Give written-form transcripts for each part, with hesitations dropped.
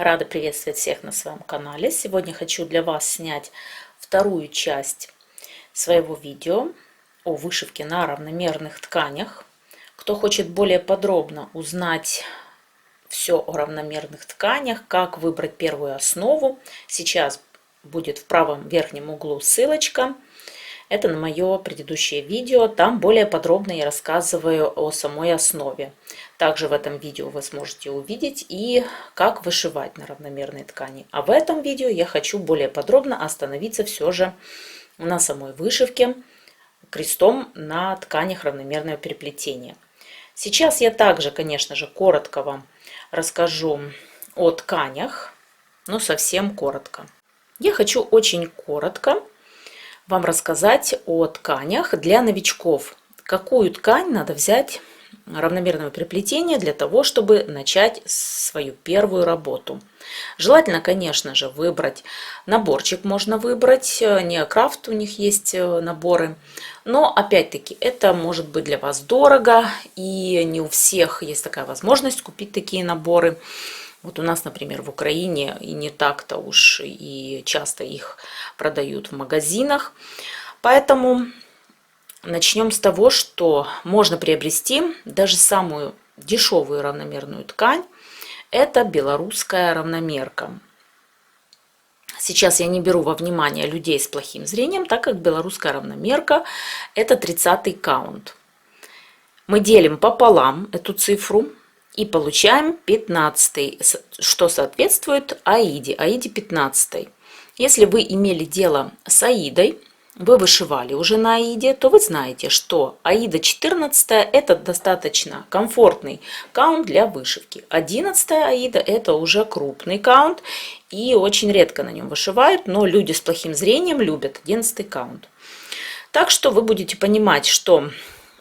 Рада приветствовать всех на своем канале. Сегодня хочу для вас снять вторую часть своего видео о вышивке на равномерных тканях. Кто хочет более подробно узнать все о равномерных тканях, как выбрать первую основу, сейчас будет в правом верхнем углу ссылочка. Это на мое предыдущее видео, там более подробно я рассказываю о самой основе. Также в этом видео вы сможете увидеть и как вышивать на равномерной ткани. А в этом видео я хочу более подробно остановиться все же на самой вышивке крестом на тканях равномерного переплетения. Сейчас я также, конечно же, коротко вам расскажу о тканях, но совсем коротко. Я хочу очень коротко вам рассказать о тканях для новичков. Какую ткань надо взять равномерного переплетения для того, чтобы начать свою первую работу. Желательно, конечно же, выбрать наборчик, можно выбрать, Неокрафт у них есть наборы, но опять-таки это может быть для вас дорого, и не у всех есть такая возможность купить такие наборы. Вот у нас, например, в Украине и не так-то уж и часто их продают в магазинах. Поэтому начнем с того, что можно приобрести даже самую дешевую равномерную ткань. Это белорусская равномерка. Сейчас я не беру во внимание людей с плохим зрением, так как белорусская равномерка это 30-й каунт. Мы делим пополам эту цифру и получаем 15, что соответствует аиде, аиде 15. Если вы имели дело с аидой, вы вышивали уже на аиде, то вы знаете, что аида 14 это достаточно комфортный каунт для вышивки. 11 аида это уже крупный каунт, и очень редко на нем вышивают, но люди с плохим зрением любят 11 каунт. Так что вы будете понимать, что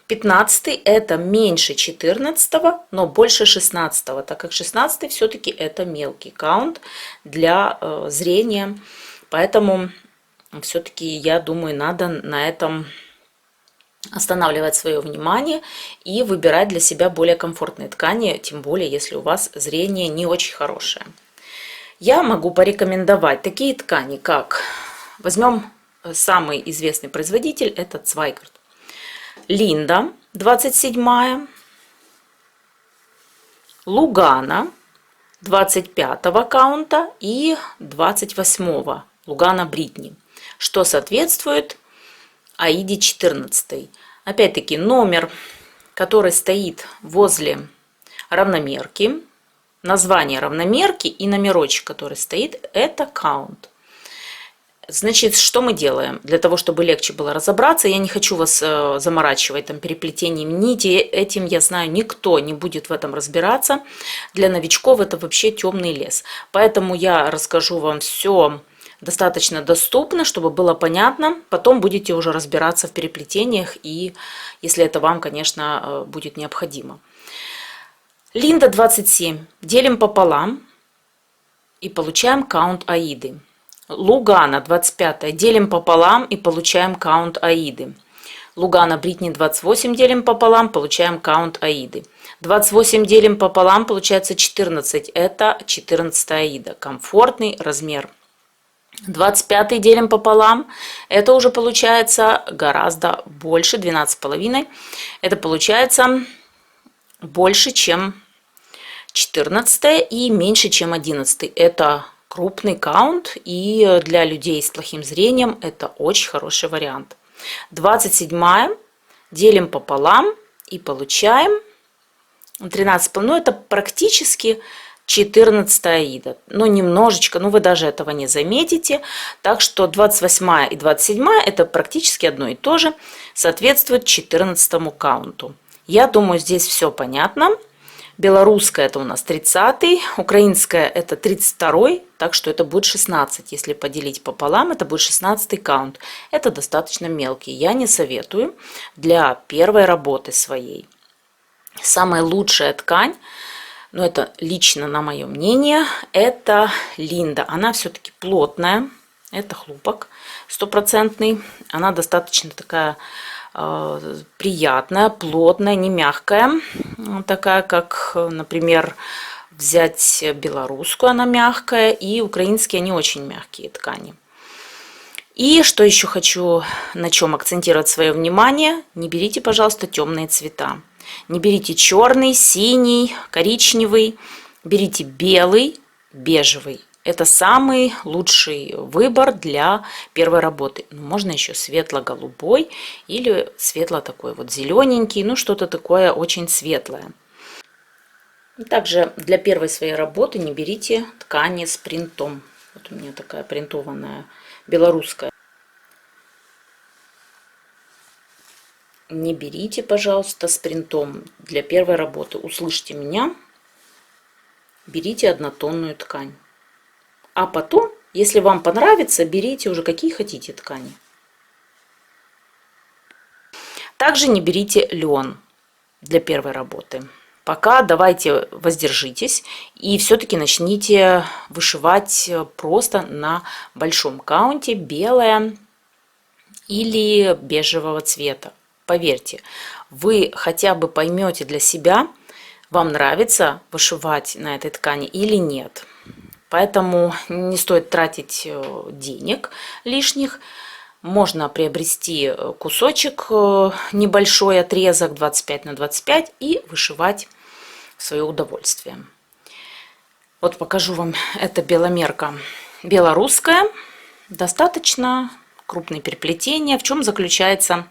15 это меньше 14, но больше 16, так как 16 все-таки это мелкий каунт для зрения. Поэтому все-таки, я думаю, надо на этом останавливать свое внимание и выбирать для себя более комфортные ткани, тем более, если у вас зрение не очень хорошее. Я могу порекомендовать такие ткани, как, возьмем самый известный производитель, это Цвайгард. Линда 27, Лугана 25 каунта и 28 Лугана Бритни, что соответствует аиде 14. Опять-таки номер, который стоит возле равномерки, название равномерки и номерочек, который стоит, это каунт. Значит, что мы делаем? Для того, чтобы легче было разобраться, я не хочу вас заморачивать там переплетением нити, этим, я знаю, никто не будет в этом разбираться. Для новичков это вообще темный лес. Поэтому я расскажу вам все достаточно доступно, чтобы было понятно. Потом будете уже разбираться в переплетениях, и если это вам, конечно, будет необходимо. Линда 27 делим пополам и получаем каунт аиды. Лугана 25 делим пополам и получаем каунт аиды. Лугана Бритни 28 делим пополам, получаем каунт аиды. 28 делим пополам, получается 14. Это 14 аида. Комфортный размер. 25 делим пополам, это уже получается гораздо больше, 12,5. Это получается больше, чем 14 и меньше, чем 11. Это крупный каунт, и для людей с плохим зрением это очень хороший вариант. 27 делим пополам и получаем 13,5. Ну, это практически 14 аида, но немножечко, вы даже этого не заметите. Так что 28 и 27 это практически одно и то же, соответствует 14 каунту. Я думаю, здесь все понятно. Белорусская это у нас 30, украинская это 32, так что это будет 16. Если поделить пополам, это будет 16 каунт. Это достаточно мелкий. Я не советую для первой работы своей. Самая лучшая ткань, но это лично на мое мнение, это Линда. Она все-таки плотная, это хлопок стопроцентный. Она достаточно такая приятная, плотная, не мягкая, такая как, например, взять белорусскую, она мягкая, и украинские, они очень мягкие ткани. И что еще хочу, на чем акцентировать свое внимание, не берите, пожалуйста, темные цвета. Не берите черный, синий, коричневый, берите белый, бежевый. Это самый лучший выбор для первой работы. Можно еще светло-голубой или светло такой вот зелененький, ну что-то такое очень светлое. Также для первой своей работы не берите ткани с принтом. Вот у меня такая принтованная белорусская. Не берите, пожалуйста, с принтом для первой работы. Услышьте меня. Берите однотонную ткань. А потом, если вам понравится, берите уже какие хотите ткани. Также не берите лен для первой работы. Пока давайте воздержитесь и все-таки начните вышивать просто на большом каунте белое или бежевого цвета. Поверьте, вы хотя бы поймете для себя, вам нравится вышивать на этой ткани или нет. Поэтому не стоит тратить денег лишних. Можно приобрести кусочек, небольшой отрезок 25 на 25 и вышивать в свое удовольствие. Вот покажу вам, это беломерка белорусская. Достаточно крупные переплетения. В чем заключается?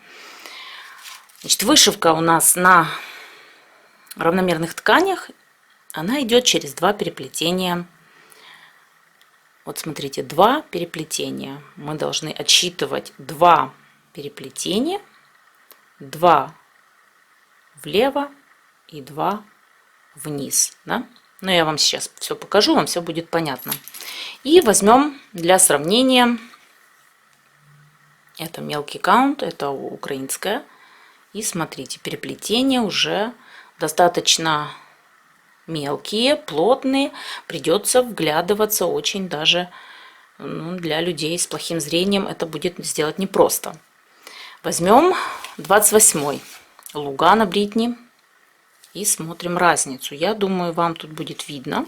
Значит, вышивка у нас на равномерных тканях, она идет через 2 переплетения. Вот смотрите, 2 переплетения. Мы должны отсчитывать 2 переплетения, 2 влево и 2 вниз. Да? Но я вам сейчас все покажу, вам все будет понятно. И возьмем для сравнения, это мелкий каунт, это украинская. И смотрите, переплетения уже достаточно мелкие, плотные, придется вглядываться очень даже, для людей с плохим зрением это будет сделать непросто. Возьмем 28-й Лугана Бритни и смотрим разницу. Я думаю, вам тут будет видно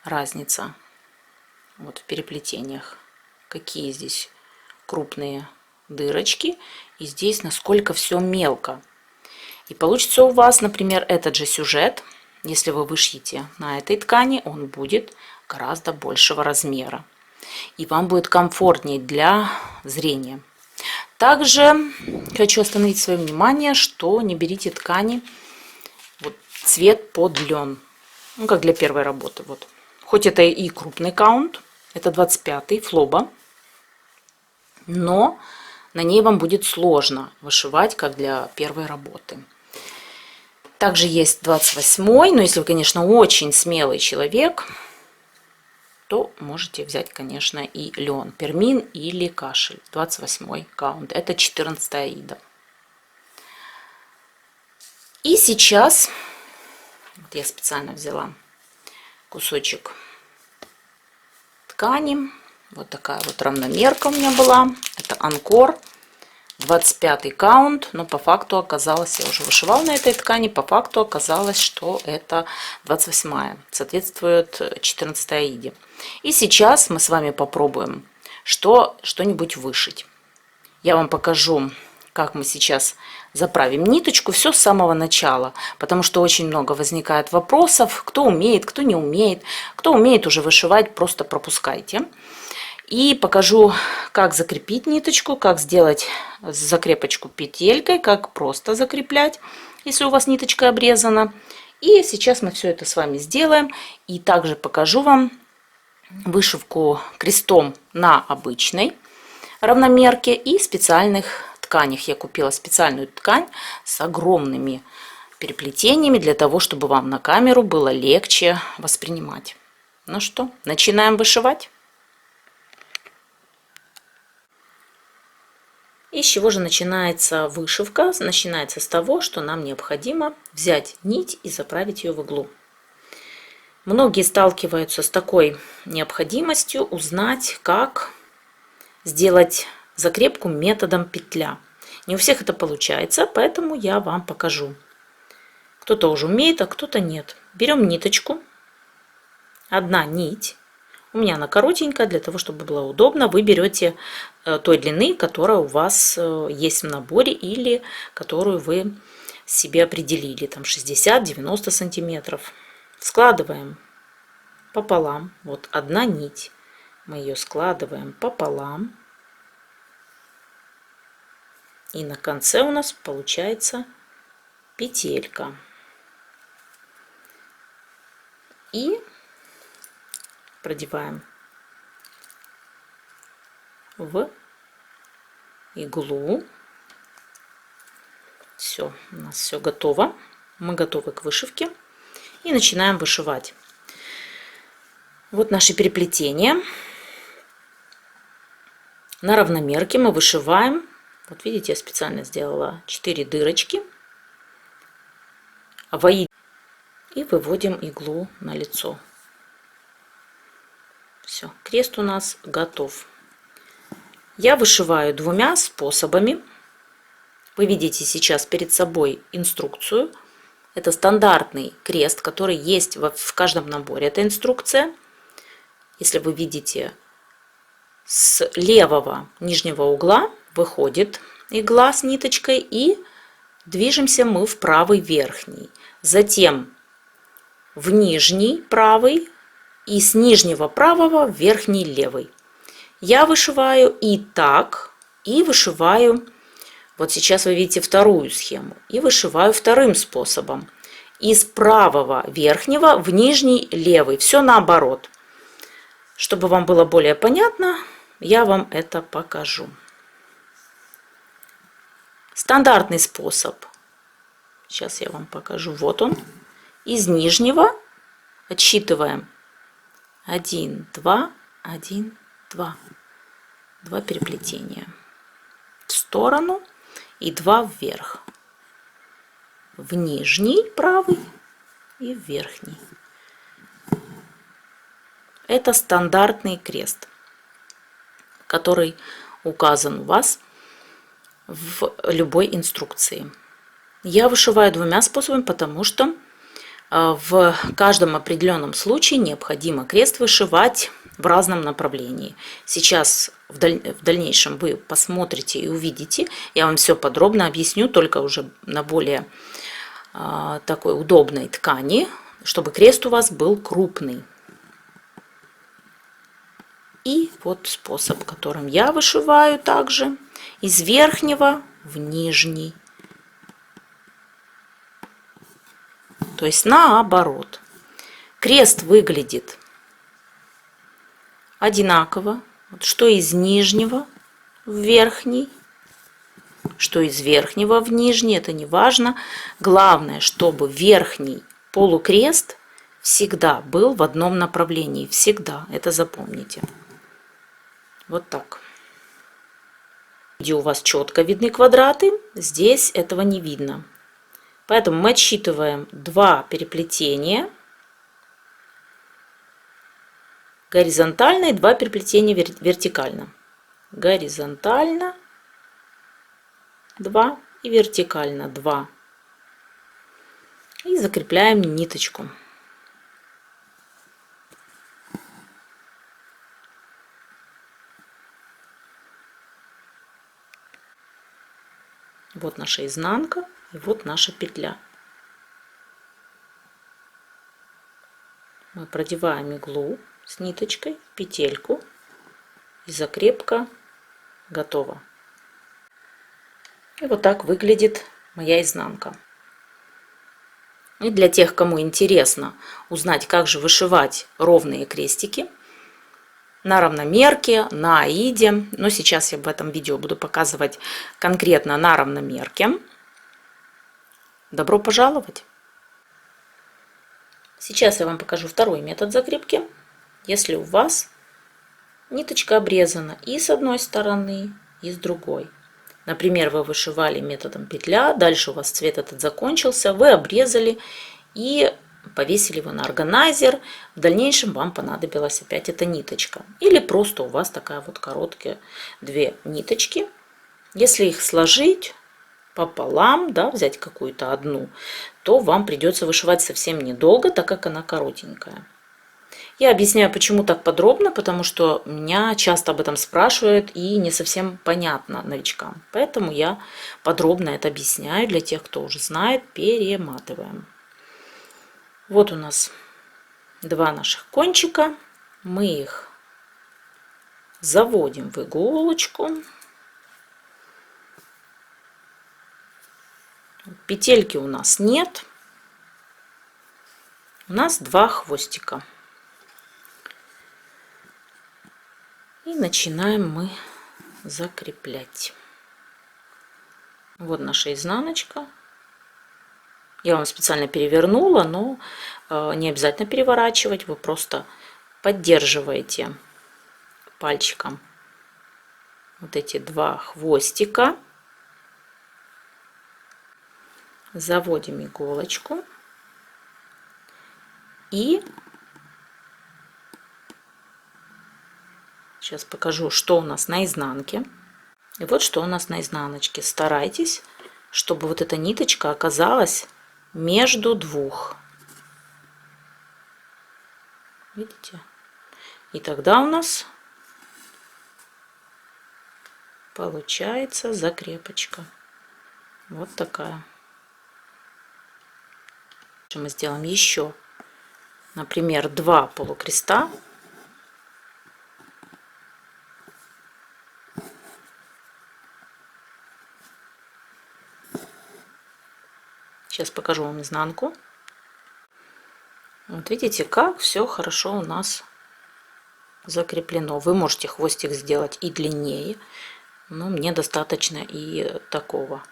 разница вот в переплетениях, какие здесь крупные дырочки и здесь насколько все мелко. И получится у вас, например, этот же сюжет, если вы вышьете на этой ткани, он будет гораздо большего размера. И вам будет комфортнее для зрения. Также хочу остановить свое внимание, что не берите ткани вот, цвет под лен. Ну, как для первой работы. Вот. Хоть это и крупный каунт, это 25-й флоба, но на ней вам будет сложно вышивать, как для первой работы. Также есть 28-й, но если вы, конечно, очень смелый человек, то можете взять, конечно, и лен, пермин или кашель. 28-й каунт, это 14-я аида. И сейчас, вот я специально взяла кусочек ткани, вот такая вот равномерка у меня была, это анкор. 25-й каунт, но по факту оказалось, я уже вышивала на этой ткани, по факту оказалось, что это 28-я, соответствует 14-й аиде. И сейчас мы с вами попробуем что-нибудь вышить. Я вам покажу, как мы сейчас заправим ниточку, все с самого начала, потому что очень много возникает вопросов, кто умеет, кто не умеет. Кто умеет уже вышивать, просто пропускайте. И покажу, как закрепить ниточку, как сделать закрепочку петелькой, как просто закреплять, если у вас ниточка обрезана. И сейчас мы все это с вами сделаем. И также покажу вам вышивку крестом на обычной равномерке и специальных тканях. Я купила специальную ткань с огромными переплетениями для того, чтобы вам на камеру было легче воспринимать. Ну что, начинаем вышивать. И с чего же начинается вышивка? Начинается с того, что нам необходимо взять нить и заправить ее в иглу. Многие сталкиваются с такой необходимостью узнать, как сделать закрепку методом петля. Не у всех это получается, поэтому я вам покажу. Кто-то уже умеет, а кто-то нет. Берем ниточку, одна нить. У меня она коротенькая, для того, чтобы было удобно, вы берете той длины, которая у вас есть в наборе или которую вы себе определили, там 60-90 сантиметров. Складываем пополам, вот одна нить, мы ее складываем пополам, и на конце у нас получается петелька. И продеваем в иглу. Все, у нас все готово. Мы готовы к вышивке. И начинаем вышивать. Вот наши переплетения. На равномерке мы вышиваем. Вот видите, я специально сделала 4 дырочки. И выводим иглу на лицо. Все, крест у нас готов. Я вышиваю двумя способами. Вы видите сейчас перед собой инструкцию. Это стандартный крест, который есть в каждом наборе. Это инструкция. Если вы видите, с левого нижнего угла выходит игла с ниточкой, и движемся мы в правый верхний. Затем в нижний правый, и с нижнего правого в верхний левый. Я вышиваю и так, и вышиваю, вот сейчас вы видите вторую схему, и вышиваю вторым способом. Из правого верхнего в нижний левый. Все наоборот. Чтобы вам было более понятно, я вам это покажу. Стандартный способ. Сейчас я вам покажу. Вот он. Из нижнего отсчитываем 1, 2, 1, 2. 2 переплетения в сторону и 2 вверх. В нижний правый и в верхний. Это стандартный крест, который указан у вас в любой инструкции. Я вышиваю двумя способами, потому что в каждом определенном случае необходимо крест вышивать в разном направлении. Сейчас в дальнейшем вы посмотрите и увидите. Я вам все подробно объясню, только уже на более такой удобной ткани, чтобы крест у вас был крупный. И вот способ, которым я вышиваю также из верхнего в нижний. То есть наоборот. Крест выглядит одинаково. Вот что из нижнего в верхний, что из верхнего в нижний, это не важно. Главное, чтобы верхний полукрест всегда был в одном направлении. Всегда. Это запомните. Вот так. Где у вас четко видны квадраты, здесь этого не видно. Поэтому мы отсчитываем 2 переплетения горизонтально и 2 переплетения вертикально. Горизонтально 2 и вертикально 2. И закрепляем ниточку. Вот наша изнанка и вот наша петля. Мы продеваем иглу с ниточкой в петельку, и закрепка готова. И вот так выглядит моя изнанка. И для тех, кому интересно узнать, как же вышивать ровные крестики на равномерке, на аиде, но сейчас я в этом видео буду показывать конкретно на равномерке. Добро пожаловать! Сейчас я вам покажу второй метод закрепки. Если у вас ниточка обрезана и с одной стороны, и с другой. Например, вы вышивали методом петля, дальше у вас цвет этот закончился, вы обрезали и повесили его на органайзер. В дальнейшем вам понадобилась опять эта ниточка. Или просто у вас такая вот короткая 2 ниточки. Если их сложить пополам, да, взять какую-то одну, то вам придется вышивать совсем недолго, так как она коротенькая. Я объясняю, почему так подробно, потому что меня часто об этом спрашивают и не совсем понятно новичкам. Поэтому я подробно это объясняю для тех, кто уже знает. Перематываем. Вот у нас два наших кончика. Мы их заводим в иголочку. Петельки у нас нет. У нас два хвостика. И начинаем мы закреплять. Вот наша изнаночка. Я вам специально перевернула, но не обязательно переворачивать. Вы просто поддерживаете пальчиком вот эти два хвостика. Заводим иголочку. И сейчас покажу, что у нас на изнанке. И вот что у нас на изнаночке. Старайтесь, чтобы вот эта ниточка оказалась между двух. Видите? И тогда у нас получается закрепочка. Вот такая. Мы сделаем еще, например, два полукреста. Сейчас покажу вам изнанку. Вот видите, как все хорошо у нас закреплено. Вы можете хвостик сделать и длиннее, но мне достаточно и такого.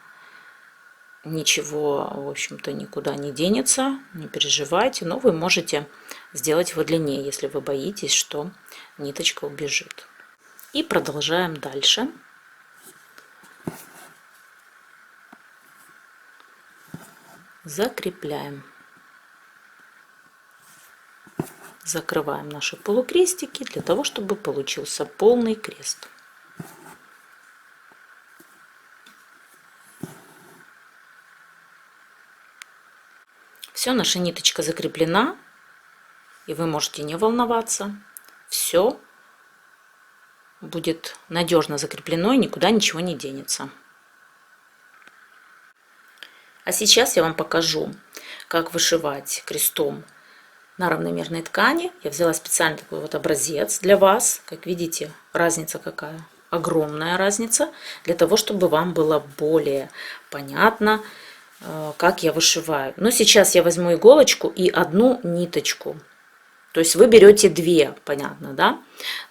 Ничего, в общем-то, никуда не денется, не переживайте, но вы можете сделать его длиннее, если вы боитесь, что ниточка убежит. И продолжаем дальше. Закрепляем. Закрываем наши полукрестики для того, чтобы получился полный крест. Все, наша ниточка закреплена, и вы можете не волноваться. Все будет надежно закреплено и никуда ничего не денется. А сейчас я вам покажу, как вышивать крестом на равномерной ткани. Я взяла специально такой вот образец для вас. Как видите, разница какая? Огромная разница. Для того, чтобы вам было более понятно, как я вышиваю. Но сейчас я возьму иголочку и одну ниточку. То есть вы берете две, понятно, да?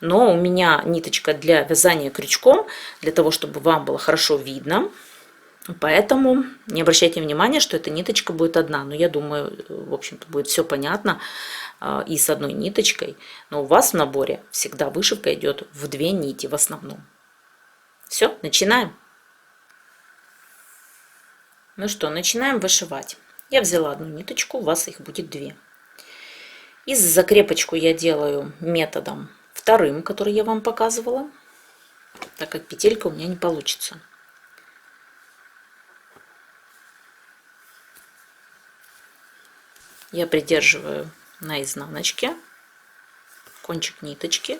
Но у меня ниточка для вязания крючком, для того, чтобы вам было хорошо видно. Поэтому не обращайте внимания, что эта ниточка будет одна. Но я думаю, в общем-то, будет все понятно и с одной ниточкой. Но у вас в наборе всегда вышивка идет в две нити в основном. Все, начинаем. Ну что, начинаем вышивать. Я взяла одну ниточку, у вас их будет две. И закрепочку я делаю методом вторым, который я вам показывала, так как петелька у меня не получится. Я придерживаю на изнаночке кончик ниточки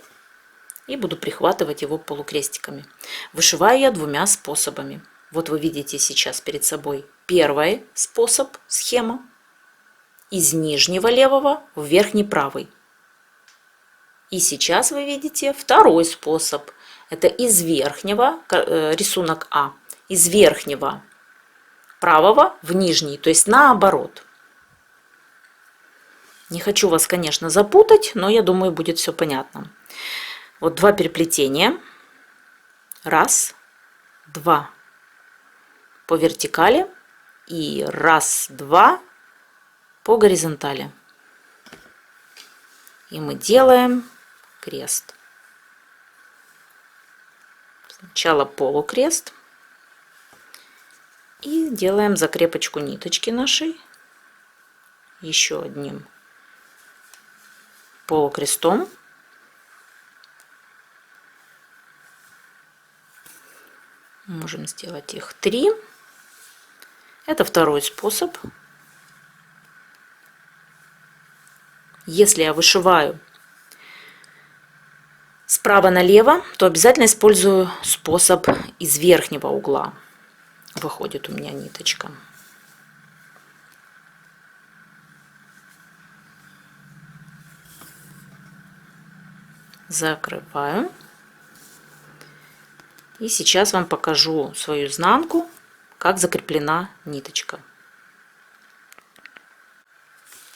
и буду прихватывать его полукрестиками. Вышиваю я двумя способами. Вот вы видите сейчас перед собой первый способ, схема. Из нижнего левого в верхний правый. И сейчас вы видите второй способ. Это из верхнего, рисунок А, из верхнего правого в нижний, то есть наоборот. Не хочу вас, конечно, запутать, но я думаю, будет все понятно. Вот два переплетения. Раз, два. По вертикали. И раз, два. По горизонтали. И мы делаем крест. Сначала полукрест. И делаем закрепочку ниточки нашей. Еще одним полукрестом. Можем сделать их 3. Это второй способ. Если я вышиваю справа налево, то обязательно использую способ из верхнего угла. Выходит у меня ниточка. Закрываю. И сейчас вам покажу свою изнанку, как закреплена ниточка.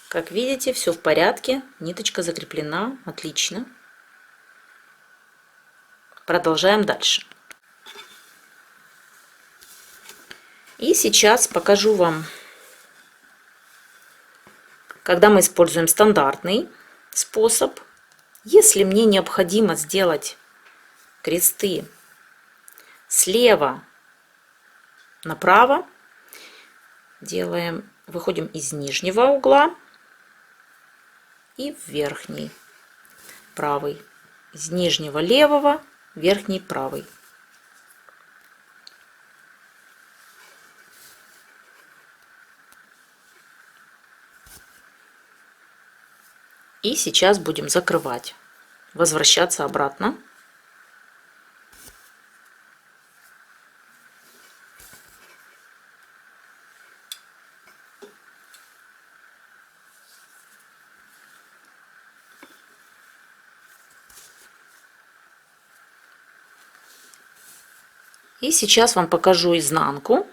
Как видите, все в порядке, ниточка закреплена, отлично. Продолжаем дальше. И сейчас покажу вам, когда мы используем стандартный способ. Если мне необходимо сделать кресты слева направо, выходим из нижнего угла и в верхний правый, из нижнего левого, верхний правый. И сейчас будем закрывать, возвращаться обратно. И сейчас вам покажу изнанку,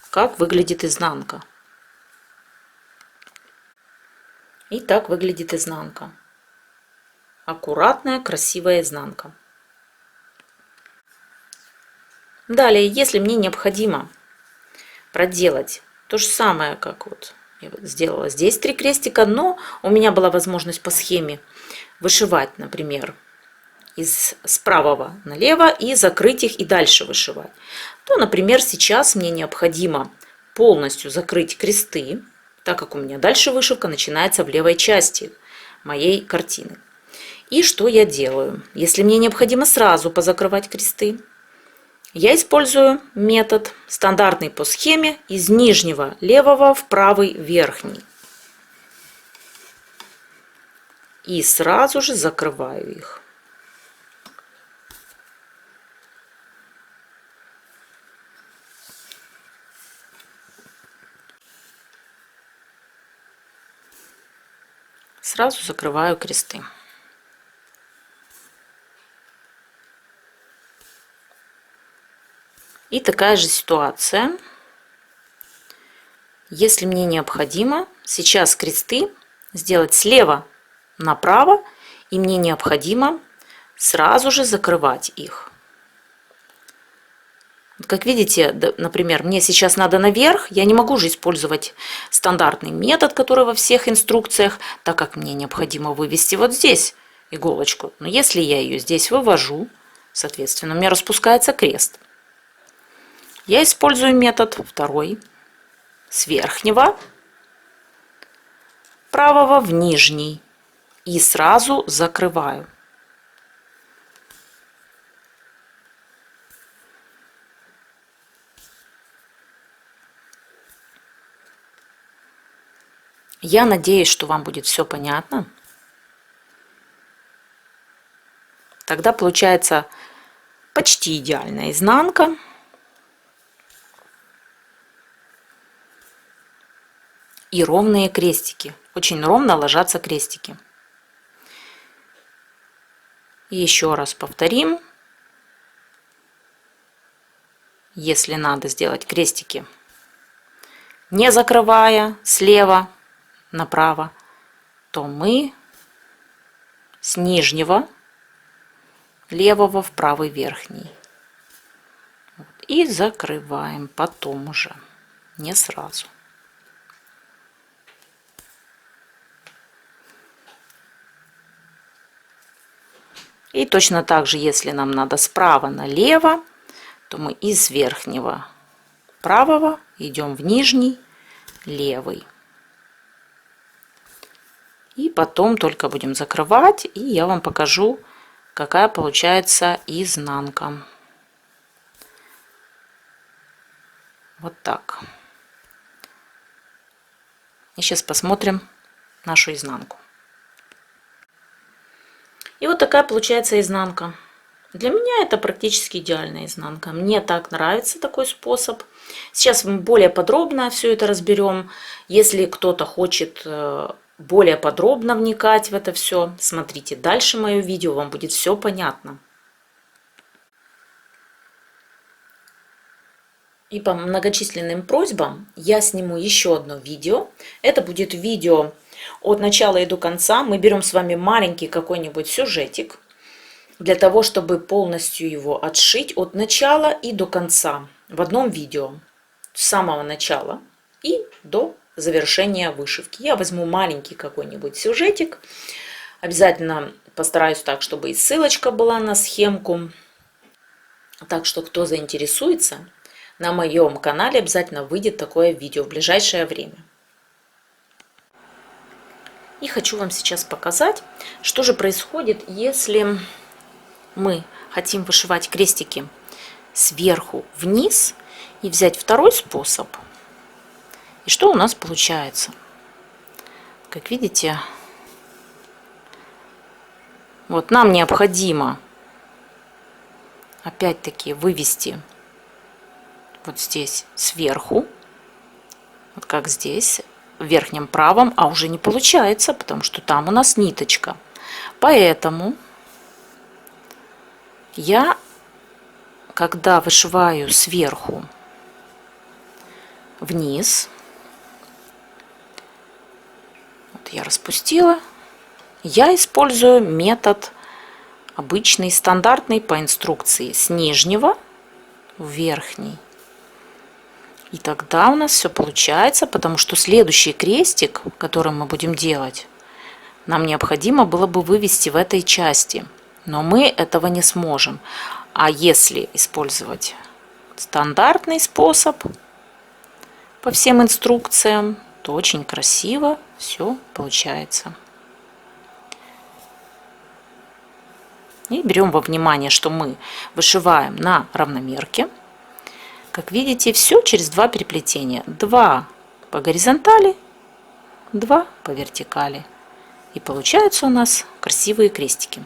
как выглядит изнанка. И так выглядит изнанка. Аккуратная, красивая изнанка. Далее, если мне необходимо проделать то же самое, как вот я сделала здесь 3 крестика, но у меня была возможность по схеме вышивать, например, с правого налево и закрыть их и дальше вышивать, то, например, сейчас мне необходимо полностью закрыть кресты, так как у меня дальше вышивка начинается в левой части моей картины. И что я делаю? Если мне необходимо сразу позакрывать кресты, я использую метод стандартный по схеме из нижнего левого в правый верхний. И сразу же закрываю их. Сразу закрываю кресты. И такая же ситуация. Если мне необходимо сейчас кресты сделать слева направо, и мне необходимо сразу же закрывать их. Как видите, например, мне сейчас надо наверх, я не могу же использовать стандартный метод, который во всех инструкциях, так как мне необходимо вывести вот здесь иголочку. Но если я ее здесь вывожу, соответственно, у меня распускается крест. Я использую метод второй, с верхнего правого в нижний, и сразу закрываю. Я надеюсь, что вам будет все понятно. Тогда получается почти идеальная изнанка. И ровные крестики. Очень ровно ложатся крестики. И еще раз повторим. Если надо сделать крестики, не закрывая слева направо, то мы с нижнего левого в правый верхний. И закрываем потом уже, не сразу. И точно так же, если нам надо справа налево, то мы из верхнего правого идем в нижний левый. И потом только будем закрывать, и я вам покажу, какая получается изнанка. Вот так. И сейчас посмотрим нашу изнанку. И вот такая получается изнанка. Для меня это практически идеальная изнанка. Мне так нравится такой способ. Сейчас мы более подробно все это разберем. Если кто-то хочет более подробно вникать в это все, смотрите дальше мое видео, вам будет все понятно. И по многочисленным просьбам я сниму еще одно видео. Это будет видео от начала и до конца. Мы берем с вами маленький какой-нибудь сюжетик, для того, чтобы полностью его отшить от начала и до конца в одном видео, с самого начала и до завершения вышивки. Я возьму маленький какой-нибудь сюжетик, обязательно постараюсь так, чтобы и ссылочка была на схемку. Так что, кто заинтересуется, на моем канале обязательно выйдет такое видео в ближайшее время. И хочу вам сейчас показать, что же происходит, если мы хотим вышивать крестики сверху вниз и взять второй способ. И что у нас получается? Как видите, вот нам необходимо опять-таки вывести вот здесь сверху, вот как здесь, в верхнем правом, а уже не получается, потому что там у нас ниточка. Поэтому я, когда вышиваю сверху вниз, вот я распустила, я использую метод обычный, стандартный по инструкции, с нижнего в верхний. И тогда у нас все получается, потому что следующий крестик, который мы будем делать, нам необходимо было бы вывести в этой части. Но мы этого не сможем. А если использовать стандартный способ по всем инструкциям, то очень красиво все получается. И берем во внимание, что мы вышиваем на равномерке. Как видите, все через 2 переплетения. 2 по горизонтали, 2 по вертикали. И получаются у нас красивые крестики.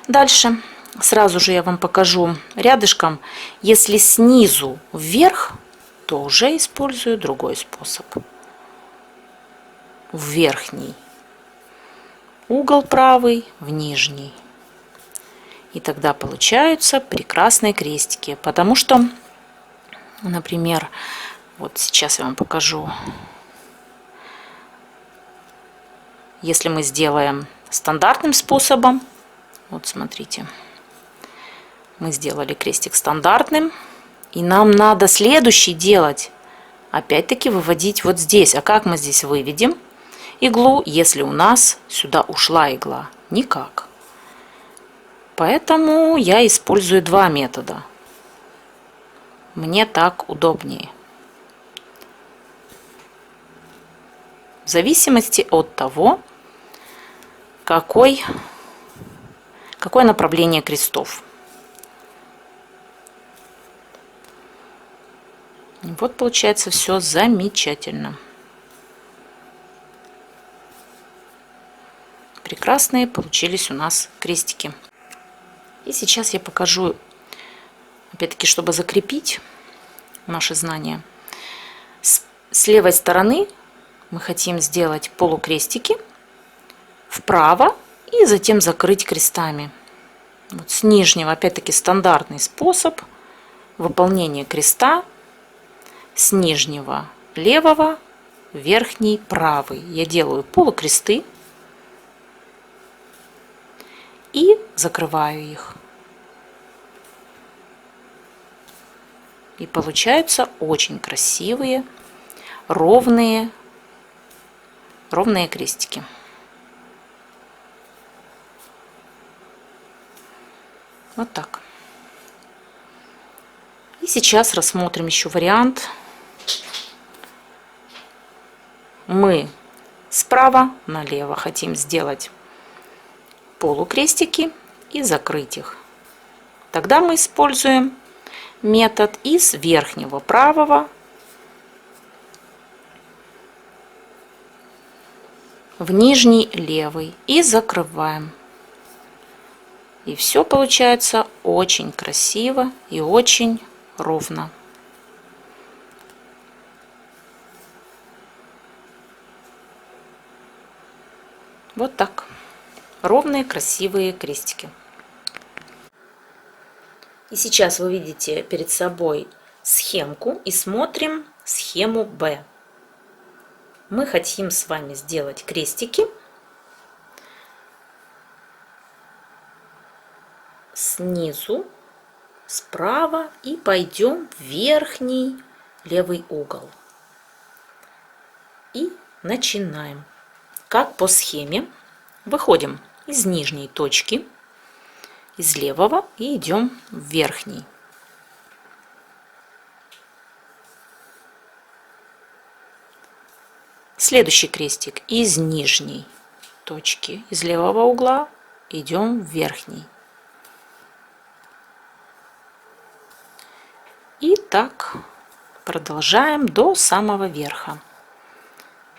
Дальше сразу же я вам покажу рядышком. Если снизу вверх, то уже использую другой способ. В верхний угол правый, в нижний. И тогда получаются прекрасные крестики. Потому что, например, вот сейчас я вам покажу. Если мы сделаем стандартным способом, вот смотрите, мы сделали крестик стандартным, и нам надо следующий делать, опять-таки выводить вот здесь. А как мы здесь выведем иглу, если у нас сюда ушла игла? Никак. Поэтому я использую 2 метода. Мне так удобнее. В зависимости от того, какое направление крестов. И вот получается все замечательно. Прекрасные получились у нас крестики. И сейчас я покажу, опять-таки, чтобы закрепить наши знания. С левой стороны мы хотим сделать полукрестики вправо и затем закрыть крестами. Вот с нижнего, опять-таки, стандартный способ выполнения креста. С нижнего левого, верхний правый. Я делаю полукресты и закрываю их. И получаются очень красивые, ровные крестики. Вот так. И сейчас рассмотрим еще вариант. Мы справа налево хотим сделать полукрестики и закрыть их. Тогда мы используем метод из верхнего правого в нижний левый и закрываем. И все получается очень красиво и очень ровно. Вот так. Ровные, красивые крестики. И сейчас вы видите перед собой схемку и смотрим схему Б. Мы хотим с вами сделать крестики снизу, справа и пойдем в верхний левый угол. И начинаем. Как по схеме. Выходим из нижней точки, из левого, и идем в верхний. Следующий крестик из нижней точки, из левого угла, идем в верхний. И так продолжаем до самого верха.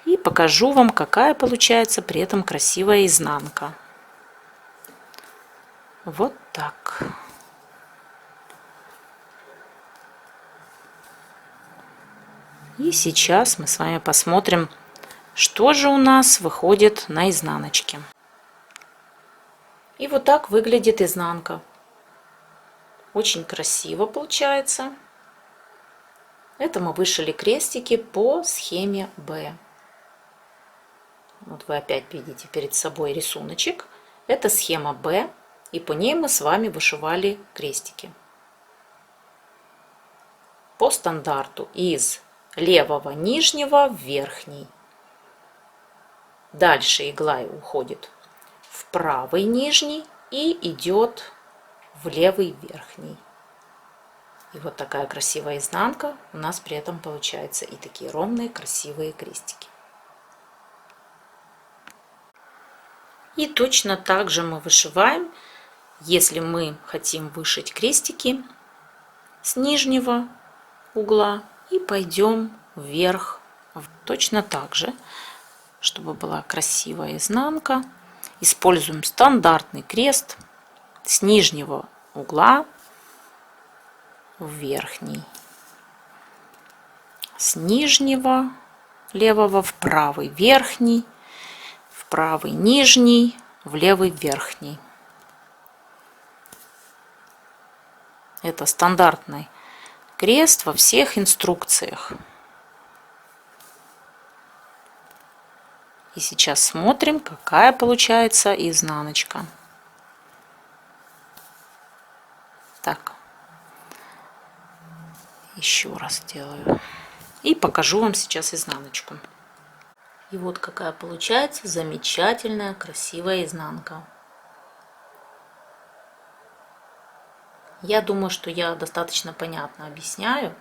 И покажу вам, какая получается при этом красивая изнанка. Вот так. И сейчас мы с вами посмотрим, что же у нас выходит на изнаночке. И вот так выглядит изнанка. Очень красиво получается. Это мы вышили крестики по схеме Б. Вот вы опять видите перед собой рисуночек. Это схема Б, и по ней мы с вами вышивали крестики. По стандарту из левого нижнего в верхний. Дальше игла уходит в правый нижний и идет в левый верхний. И вот такая красивая изнанка у нас при этом получается, и такие ровные красивые крестики. И точно так же мы вышиваем, если мы хотим вышить крестики с нижнего угла и пойдем вверх. Точно так же, чтобы была красивая изнанка, используем стандартный крест с нижнего угла в верхний, с нижнего левого в правый верхний, в правый нижний, в левый верхний. Это стандартный крест во всех инструкциях. И сейчас смотрим, какая получается изнаночка. Так, еще раз делаю. И покажу вам сейчас изнаночку. И вот какая получается замечательная, красивая изнанка. Я думаю, что я достаточно понятно объясняю.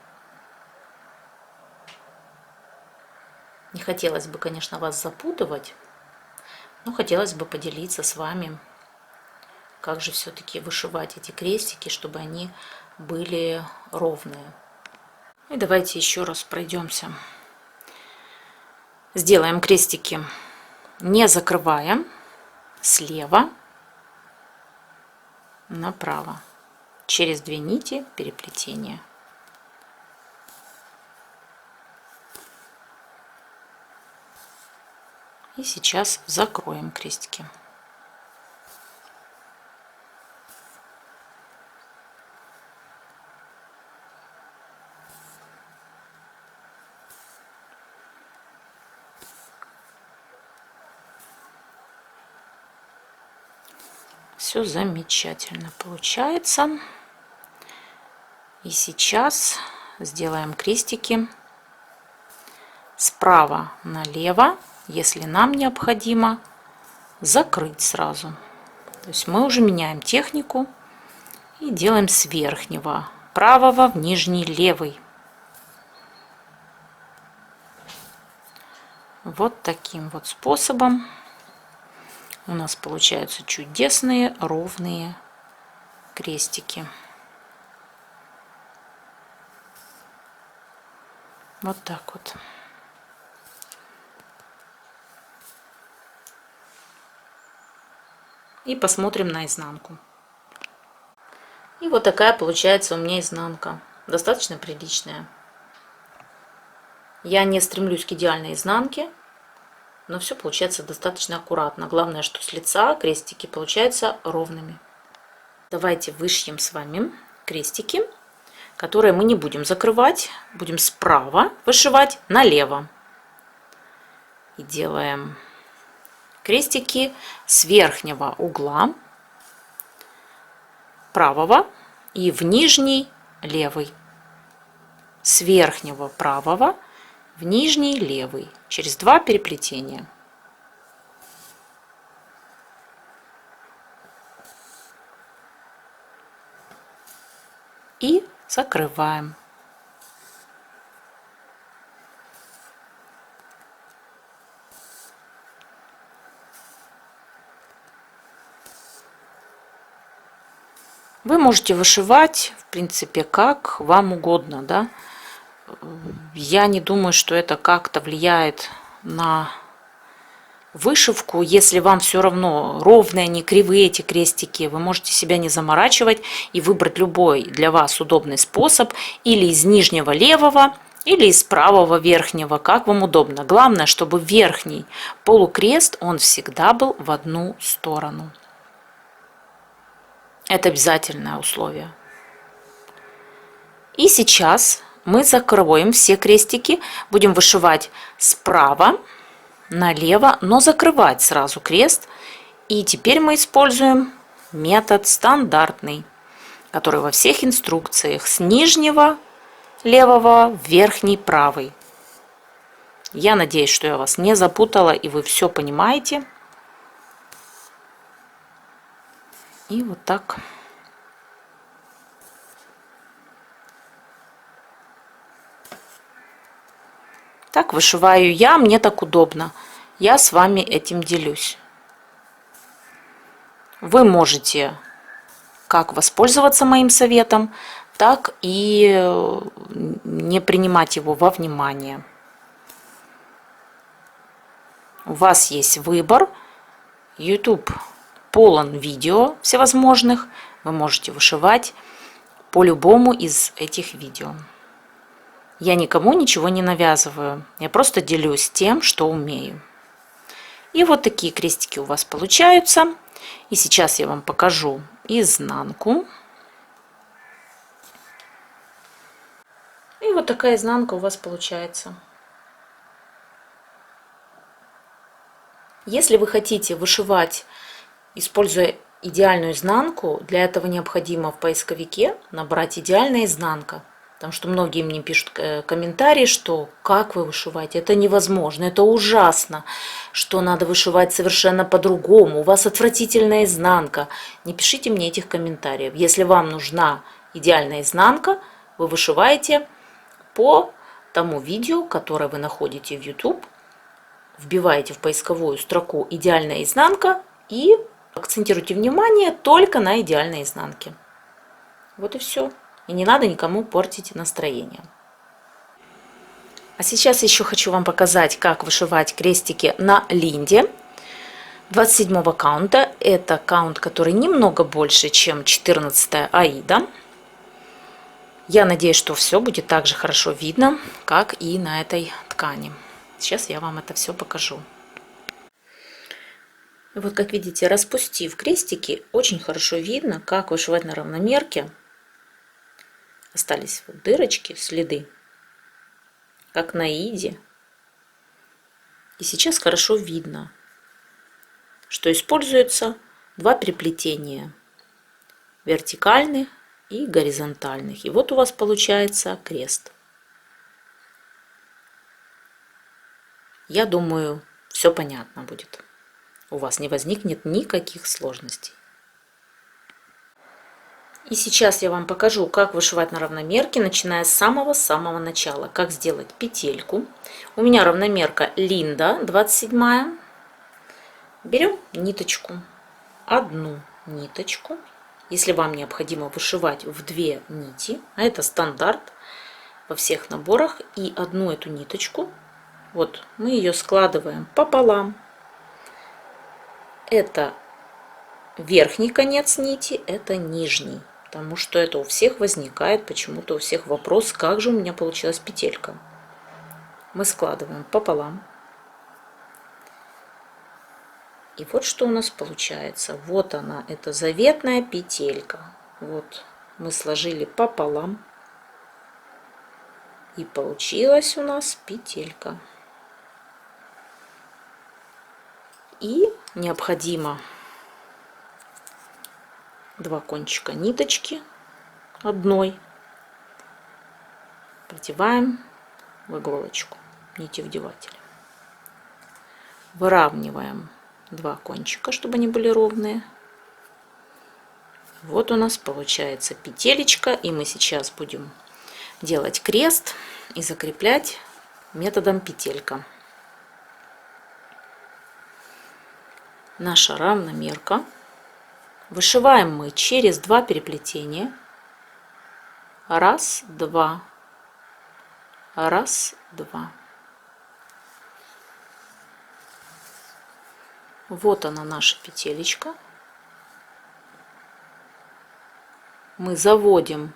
Не хотелось бы, конечно, вас запутывать, но хотелось бы поделиться с вами, как же все-таки вышивать эти крестики, чтобы они были ровные. И давайте еще раз пройдемся. Сделаем крестики, не закрывая, слева направо, через 2 нити переплетения. И сейчас закроем крестики. Все замечательно получается. И сейчас сделаем крестики справа налево, если нам необходимо закрыть сразу. То есть мы уже меняем технику и делаем с верхнего правого в нижний левый. Вот таким вот способом у нас получаются чудесные ровные крестики. Вот так вот. И посмотрим на изнанку. И вот такая получается у меня изнанка. Достаточно приличная. Я не стремлюсь к идеальной изнанке, но все получается достаточно аккуратно. Главное, что с лица крестики получаются ровными. Давайте вышьем с вами крестики, которые мы не будем закрывать. Будем справа вышивать налево. И делаем крестики с верхнего угла правого и в нижний левый. С верхнего правого в нижний левый. Через 2 переплетения. И закрываем. Вы можете вышивать, в принципе, как вам угодно, да. Я не думаю, что это как-то влияет на вышивку. Если вам все равно ровные, не кривые эти крестики, вы можете себя не заморачивать и выбрать любой для вас удобный способ, или из нижнего левого, или из правого верхнего, как вам удобно. Главное, чтобы верхний полукрест, он всегда был в одну сторону. Это обязательное условие. И сейчас мы закроем все крестики, будем вышивать справа налево, но закрывать сразу крест. И теперь мы используем метод стандартный, который во всех инструкциях: с нижнего левого в верхний правый. Я надеюсь, что я вас не запутала и вы все понимаете. И вот так. Так вышиваю я, мне так удобно. Я с вами этим делюсь. Вы можете как воспользоваться моим советом, так и не принимать его во внимание. У вас есть выбор. YouTube полон видео всевозможных. Вы можете вышивать по любому из этих видео. Я никому ничего не навязываю. Я просто делюсь тем, что умею. И вот такие крестики у вас получаются. И сейчас я вам покажу изнанку. И вот такая изнанка у вас получается. Если вы хотите вышивать, используя идеальную изнанку, для этого необходимо в поисковике набрать «идеальная изнанка». Потому что многие мне пишут комментарии, что как вы вышиваете, это невозможно, это ужасно, что надо вышивать совершенно по-другому, у вас отвратительная изнанка. Не пишите мне этих комментариев. Если вам нужна идеальная изнанка, вы вышиваете по тому видео, которое вы находите в YouTube, вбиваете в поисковую строку «идеальная изнанка» и акцентируйте внимание только на идеальной изнанке. Вот и все. И не надо никому портить настроение. А сейчас еще хочу вам показать, как вышивать крестики на линде 27 каунта. Это каунт, который немного больше, чем 14 Аида. Я надеюсь, что все будет так же хорошо видно, как и на этой ткани. Сейчас я вам это все покажу. И вот, как видите, распустив крестики, очень хорошо видно, как вышивать на равномерке. Остались вот дырочки, следы, как на иде. И сейчас хорошо видно, что используются 2 переплетения: вертикальных и горизонтальных. И вот у вас получается крест. Я думаю, все понятно будет. У вас не возникнет никаких сложностей. И сейчас я вам покажу, как вышивать на равномерке, начиная с самого-самого начала. Как сделать петельку. У меня равномерка Линда 27. Берем ниточку, одну ниточку. Если вам необходимо вышивать в 2 нити, а это стандарт во всех наборах, и одну эту ниточку, вот мы ее складываем пополам. Это верхний конец нити, это нижний. потому что это у всех возникает, почему-то у всех вопрос, как же у меня получилась петелька. Мы складываем пополам. И вот что у нас получается. Вот она, это заветная петелька. Вот мы сложили пополам. И получилась у нас петелька. И необходимо 2 кончика ниточки одной продеваем в иголочку нитевдевателя. Выравниваем 2 кончика, чтобы они были ровные. Вот у нас получается петелечка, и мы сейчас будем делать крест и закреплять методом петелька. Наша равномерка. Вышиваем мы через 2 переплетения. 1, 2. 1, 2. Вот она, наша петелечка. Мы заводим,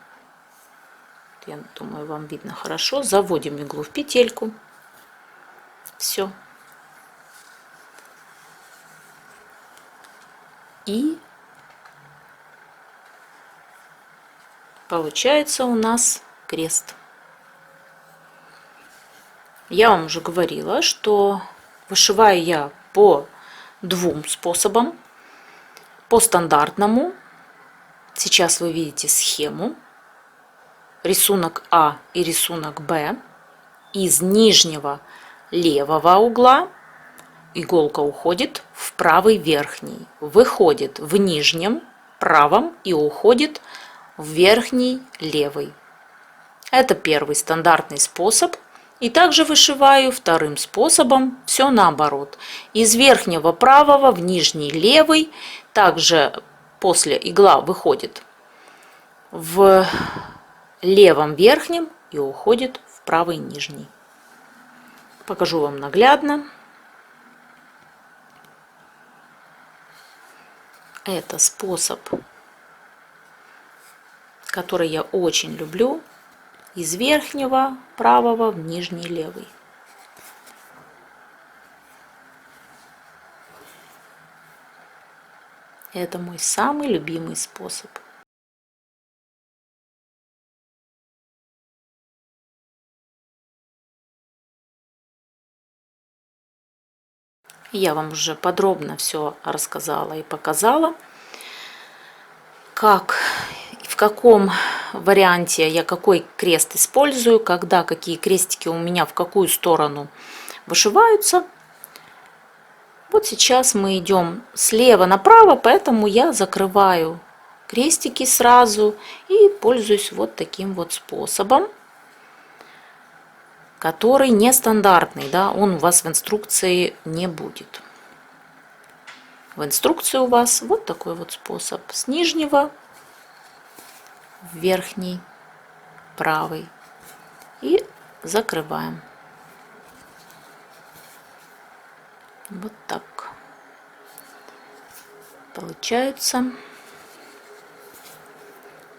я думаю, вам видно хорошо, заводим иглу в петельку. Все. И получается у нас крест. Я вам уже говорила, что вышиваю я по 2 способам. По стандартному. Сейчас вы видите схему. Рисунок А и рисунок Б. Из нижнего левого угла иголка уходит в правый верхний, выходит в нижнем правом и уходит в верхний левый. Это первый стандартный способ. И также вышиваю 2 способом все наоборот. Из верхнего правого в нижний левый. Также после игла выходит в левом верхнем и уходит в правый нижний. Покажу вам наглядно. Это способ, который я очень люблю. Из верхнего правого в нижний левый. Это мой самый любимый способ. Я вам уже подробно все рассказала и показала, как, в каком варианте я какой крест использую, когда какие крестики у меня в какую сторону вышиваются. Вот сейчас мы идем слева направо, поэтому я закрываю крестики сразу и пользуюсь вот таким вот способом, который нестандартный, да, он у вас в инструкции не будет. В инструкции у вас вот такой вот способ: с нижнего в верхний правый и закрываем. Вот так получаются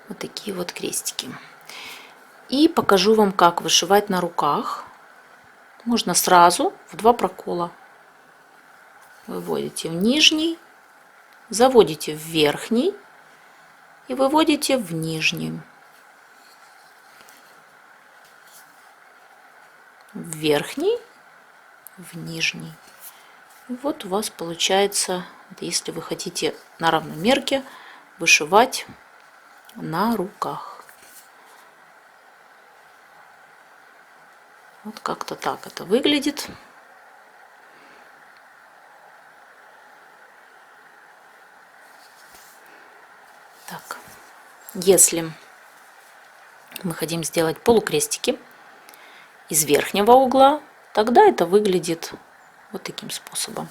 вот такие вот крестики. И покажу вам, как вышивать на руках. Можно сразу в 2 прокола. Выводите в нижний, заводите в верхний и выводите в нижний. В верхний, в нижний. И вот у вас получается, если вы хотите на равномерке вышивать на руках. Вот как-то так это выглядит. Так, если мы хотим сделать полукрестики из верхнего угла, тогда это выглядит вот таким способом.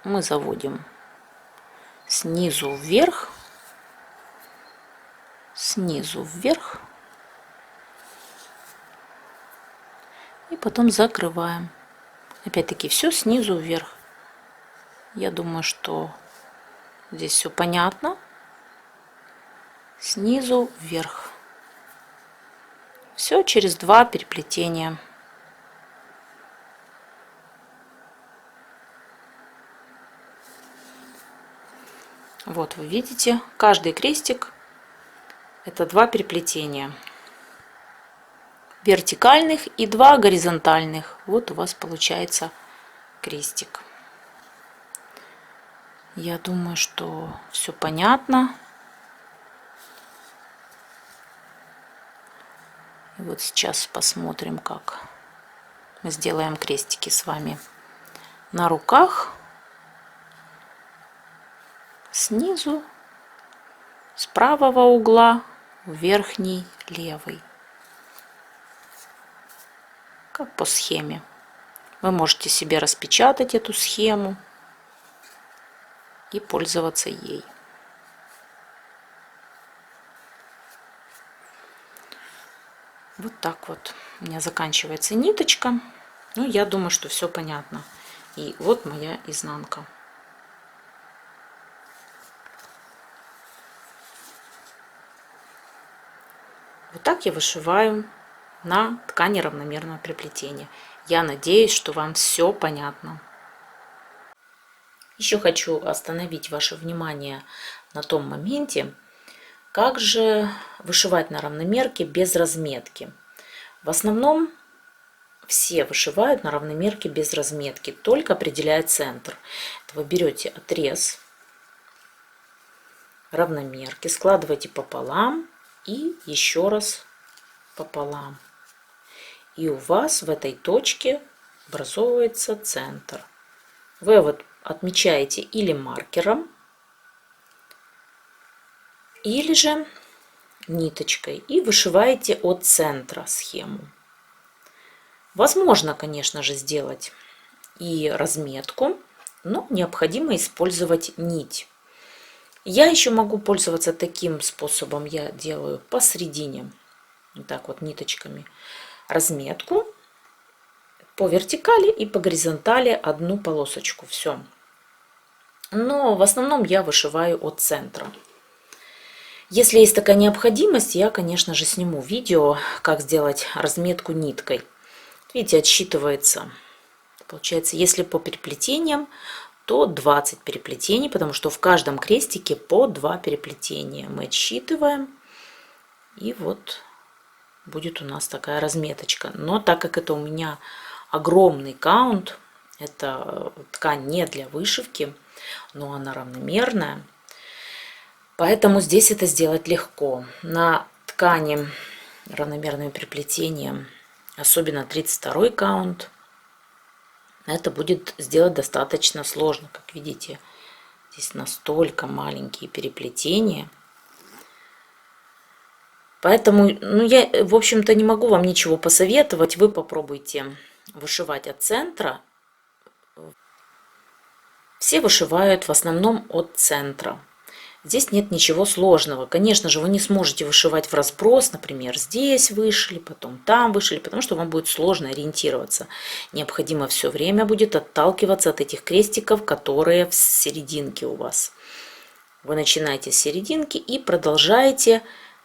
Мы заводим снизу вверх, снизу вверх и потом закрываем. Опять-таки все снизу вверх. Я думаю, что здесь все понятно. снизу вверх. Все через 2 переплетения. Вот вы видите, каждый крестик это 2 переплетения вертикальных и 2 горизонтальных. Вот у вас получается крестик. Я думаю, что все понятно. И вот сейчас посмотрим, как мы сделаем крестики с вами на руках. Снизу, с правого угла в верхний левый. Как по схеме. Вы можете себе распечатать эту схему и пользоваться ей. Вот так вот у меня заканчивается ниточка. Ну, я думаю, что все понятно. И вот моя изнанка. Вот так я вышиваю на ткани равномерного переплетения. Я надеюсь, что вам все понятно. Еще хочу остановить ваше внимание на том моменте, как же вышивать на равномерке без разметки. В основном все вышивают на равномерке без разметки, только определяя центр. Вы берете отрез равномерки, складываете пополам и еще раз пополам. И у вас в этой точке образовывается центр. Вы вот отмечаете или маркером, или же ниточкой и вышиваете от центра схему. Возможно, конечно же, сделать и разметку, но необходимо использовать нить. Я еще могу пользоваться таким способом. Я делаю посередине, вот так вот ниточками, разметку по вертикали и по горизонтали одну полосочку. Все. Но в основном я вышиваю от центра. Если есть такая необходимость, я, конечно же, сниму видео, как сделать разметку ниткой. Видите, отсчитывается. Получается, если по переплетениям, то 20 переплетений, потому что в каждом крестике по 2 переплетения. Мы отсчитываем, и вот будет у нас такая разметочка. Но так как это у меня огромный каунт, это ткань не для вышивки, но она равномерная, поэтому здесь это сделать легко. На ткани равномерным переплетением, особенно 32 каунт, это будет сделать достаточно сложно. Как видите, здесь настолько маленькие переплетения. Поэтому, я, в общем-то, не могу вам ничего посоветовать. Вы попробуйте вышивать от центра. Все вышивают в основном от центра. Здесь нет ничего сложного. Конечно же, вы не сможете вышивать в разброс, например, здесь вышили, потом там вышили, потому что вам будет сложно ориентироваться. Необходимо все время будет отталкиваться от этих крестиков, которые в серединке у вас. Вы начинаете с серединки и продолжаете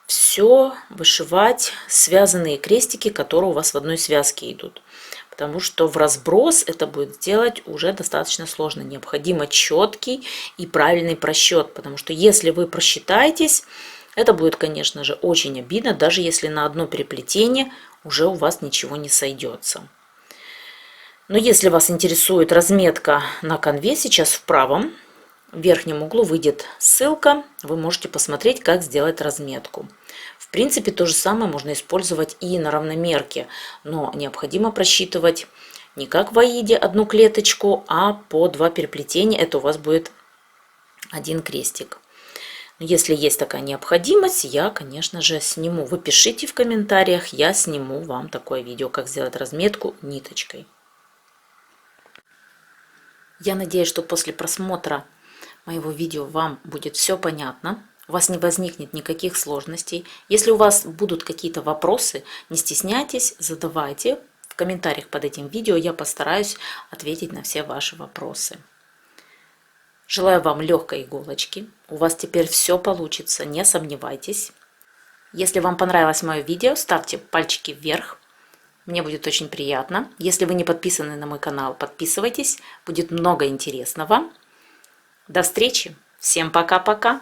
все вышивать связанные крестики, которые у вас в одной связке идут. Потому что в разброс это будет сделать уже достаточно сложно. Необходимо четкий и правильный просчет. Потому что если вы просчитаетесь, это будет, конечно же, очень обидно, даже если на одно переплетение уже у вас ничего не сойдется. Но если вас интересует разметка на канве, сейчас в правом верхнем углу выйдет ссылка. Вы можете посмотреть, как сделать разметку. В принципе, то же самое можно использовать и на равномерке, но необходимо просчитывать не как в аиде одну клеточку, а по 2 переплетения. Это у вас будет один крестик. Если есть такая необходимость, я, конечно же, сниму. Вы пишите в комментариях, я сниму вам такое видео, как сделать разметку ниточкой. Я надеюсь, что после просмотра моего видео вам будет все понятно. У вас не возникнет никаких сложностей. Если у вас будут какие-то вопросы, не стесняйтесь, задавайте в комментариях под этим видео. Я постараюсь ответить на все ваши вопросы. Желаю вам легкой иголочки. У вас теперь все получится, не сомневайтесь. Если вам понравилось мое видео, ставьте пальчики вверх. Мне будет очень приятно. Если вы не подписаны на мой канал, подписывайтесь. Будет много интересного. До встречи. Всем пока-пока.